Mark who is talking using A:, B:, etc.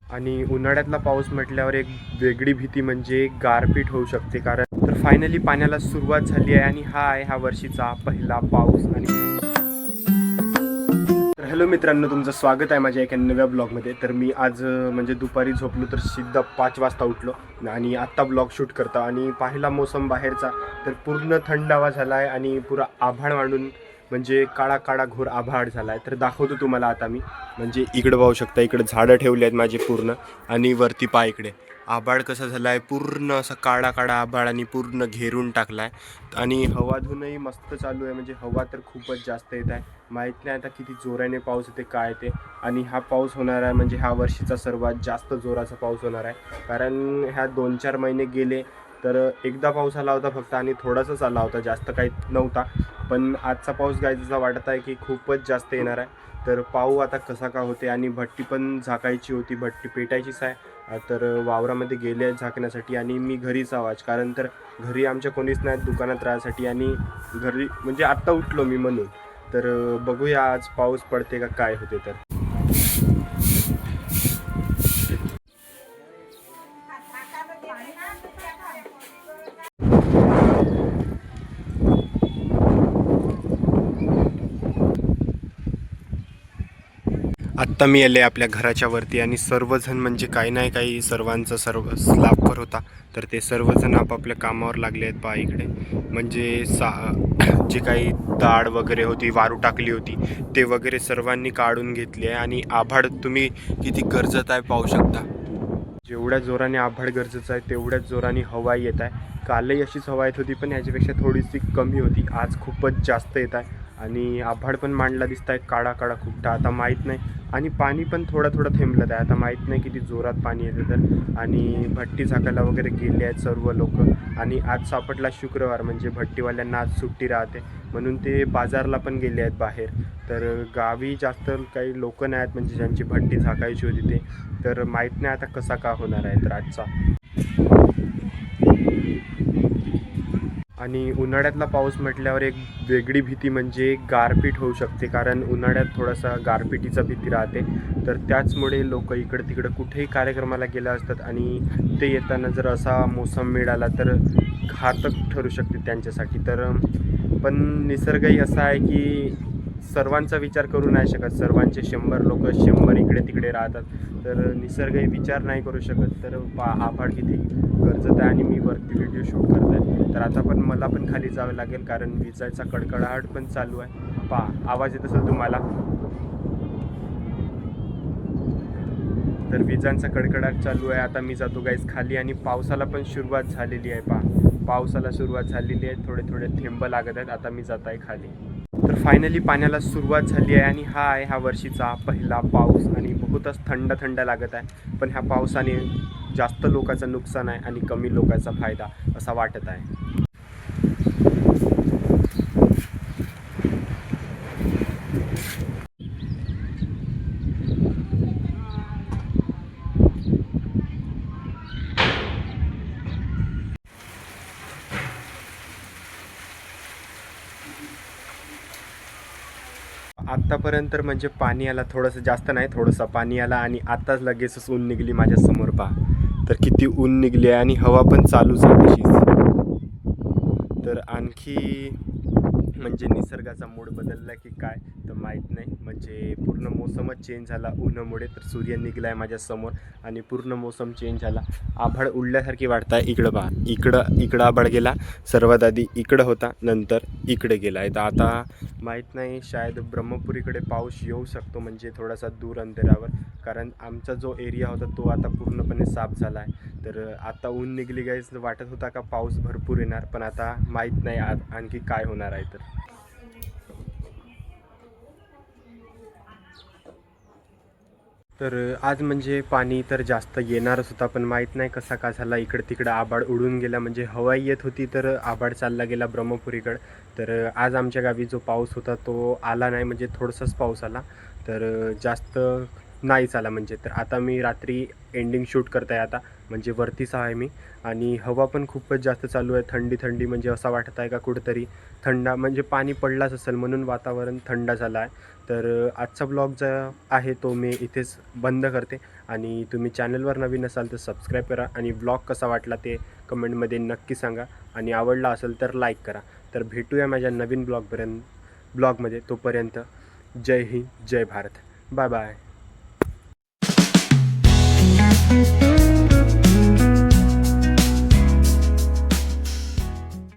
A: आणि उन्हाळ्यातला पाऊस म्हटल्यावर एक वेगळी भीती म्हणजे गारपीट होऊ शकते. कारण तर फायनली पाण्याला सुरुवात झाली आहे आणि हा आहे ह्या वर्षीचा पहिला पाऊस. आणि तर हॅलो मित्रांनो, तुमचं स्वागत आहे माझ्या एका नव्या ब्लॉगमध्ये. तर मी आज म्हणजे दुपारी झोपलो तर सिद्धा 5 वाजता उठलो आणि आत्ता ब्लॉग शूट करतो. आणि पाहिला मोसम बाहेरचा तर पूर्ण थंडावा झाला आहे आणि पुरा आभाळ मांडून म्हणजे काळा काळा घोर आभाळ झाला आहे. तर दाखवतो तुम्हाला आता मी. म्हणजे इकडं पाहू शकता, इकडे झाडं ठेवली आहेत माझे पूर्ण. आणि वरती पहा इकडे आभाळ कसं झालं आहे, पूर्ण असं काळा काळा आभाळ आणि पूर्ण घेरून टाकला आहे. आणि हवा धुनही मस्त चालू आहे, म्हणजे हवा तर खूपच जास्त येत आहे. माहीत नाही आता किती जोराने पाऊस येते काय ते. आणि हा पाऊस होणार आहे म्हणजे ह्या वर्षीचा सर्वात जास्त जोराचा पाऊस होणार आहे. कारण ह्या 2-4 महिने गेले तर एकदा पाऊस आला होता फक्त आणि थोडासाच आला होता, जास्त काही नव्हता. पण आजचा पाऊस गायचा वाटत आहे की खूपच जास्त येणार आहे. तर पाहू आता कसा का होते. आणि भट्टी पण झाकायची होती, भट्टी पेटायचीच आहे. तर वावरामध्ये गेले आहेत झाकण्यासाठी आणि मी घरीच आवाज, कारण तर घरी आमच्या कोणीच नाही दुकानात राहण्यासाठी. आणि घरी म्हणजे आत्ता उठलो मी म्हणून. तर बघूया आज पाऊस पडते का काय होते. तर आत्ता मी आले आपल्या घराच्या वरती आणि सर्वजण म्हणजे काही नाही काही सर्वांचा सर्व स्लॅबवर होता. तर ते सर्वजण आपापल्या कामावर लागले आहेत. पहा इकडे म्हणजे जे काही दाढ वगैरे होती, वारू टाकली होती, ते वगैरे सर्वांनी काढून घेतली आहे. आणि आभाळ तुम्ही किती गरजत आहे पाहू शकता. जेवढ्या जोराने आभाळ गरजेचं आहे तेवढ्याच जोराने हवा येत आहे. कालही अशीच हवा येत होती पण ह्याच्यापेक्षा थोडीशी कमी होती. आज खूपच जास्त येत आहे आणि आभाळ पण मांडला दिसत आहे, काळा काळा खूपटा. आता माहीत नाही. आणि पाणी पण थोडं थोडं थेंबलं आहे, आता माहीत नाही किती जोरात पाणी येते तर. आणि भट्टी झाकायला वगैरे गेले आहेत सर्व लोक. आणि आज सापडला शुक्रवार म्हणजे भट्टीवाल्यांना आज सुट्टी राहते म्हणून ते बाजारला पण गेले आहेत बाहेर. तर गावी जास्त काही लोक नाही आहेत म्हणजे ज्यांची भट्टी झाकायची होती ते. तर माहीत नाही आता कसा का होणार आहे तर आजचा. आणि उन्हाळ्यातला पाऊस म्हटल्यावर एक वेगळी भीती म्हणजे गारपीट होऊ शकते. कारण उन्हाळ्यात थोडासा गारपिटीचा भीती राहते. तर त्याचमुळे लोक इकडं तिकडं कुठेही कार्यक्रमाला गेले असतात आणि ते येताना जर असा मोसम मिळाला तर घातक ठरू शकते त्यांच्यासाठी. तर पण निसर्गही असा आहे की सर्वांचा विचार करू नाही शकत. सर्वांचे 100 लोक 100 इकडे तिकडे राहतात. तर निसर्गही विचार नाही करू शकत. तर आभाळ किती गरजत आहे आणि मी वरती व्हिडिओ शूट करत आहे. तर आता पण मला पण खाली जावं लागेल कारण विजाचा कडकडाट पण चालू आहे. आवाज येत असेल तुम्हाला. तर विजांचा कडकडाट चालू आहे. आता मी जातो गाईस खाली आणि पावसाला पण सुरुवात झालेली आहे. पावसाला सुरुवात झालेली आहे, थोडे थोडे थेंब लागत आहेत. आता मी जात आहे खाली. तर फायनली पाण्याला सुरुवात झाली आहे आणि हा आहे ह्या वर्षीचा पहिला पाऊस. आणि बहुतच थंड थंड लागत आहे. पण ह्या पावसाने जास्त लोकांचं नुकसान आहे आणि कमी लोकांचा फायदा असा वाटत आहे. आत्तापर्यंत म्हणजे पाणी आला थोडंसं, जास्त नाही, थोडंसं पाणी आला आणि आत्ताच लगेचच ऊन निघली माझ्या समोर. तर किती ऊन निघली आहे आणि हवा पण चालूच आहे तशीच. तर आणखी म्हणजे निसर्गाचा मूड बदलला की काय तर माहीत नाही. म्हणजे पूर्ण मोसमच चेंज झाला उन्हामुळे. तर सूर्य निघला आहे माझ्यासमोर आणि पूर्ण मोसम चेंज झाला. आभाळ उडल्यासारखी वाटत आहे. इकडं पहा, इकडं आभाळ गेला. सर्वात आधी इकडं होता, नंतर इकडे गेला आहे. तर आता माहीत नाही, शायद ब्रह्मपुरीकडे पाऊस येऊ शकतो म्हणजे थोडासा दूर अंतरावर. कारण आमचा जो एरिया होता तो आता पूर्णपणे साफ झाला आहे. तर आता ऊन निघली गाईस, वाटत होता का पाऊस भरपूर येणार पण आता माहीत नाही आणखी काय होणार आहे. तर आज म्हणजे पाणी तर जास्त येणारच होता पण माहीत नाही कसा का झाला. इकडं तिकडं आभाळ उडून गेला म्हणजे हवा येत होती तर आभाळ चालला गेला ब्रह्मपुरीकडं. तर आज आमच्या गावी जो पाऊस होता तो आला नाही, म्हणजे थोडासाच पाऊस आला. तर जास्त नाहीच आला म्हणजे. तर आता मी रात्री एंडिंग शूट करत आहे आता, म्हणजे वरतीच आहे मी. आणि हवा पण खूपच जास्त चालू आहे, थंडी थंडी, म्हणजे असं वाटत आहे का कुठंतरी थंडा म्हणजे पाणी पडलाच असेल म्हणून वातावरण थंड झालं आहे. तर आजचा ब्लॉग जो आहे तो मी इथेच बंद करते. आणि तुम्ही चॅनलवर नवीन असाल तर सबस्क्राईब करा आणि ब्लॉग कसा वाटला ते कमेंटमध्ये नक्की सांगा. आणि आवडला असेल तर लाईक करा. तर भेटूया माझ्या नवीन ब्लॉगमध्ये. तोपर्यंत जय हिंद, जय भारत. Bye bye.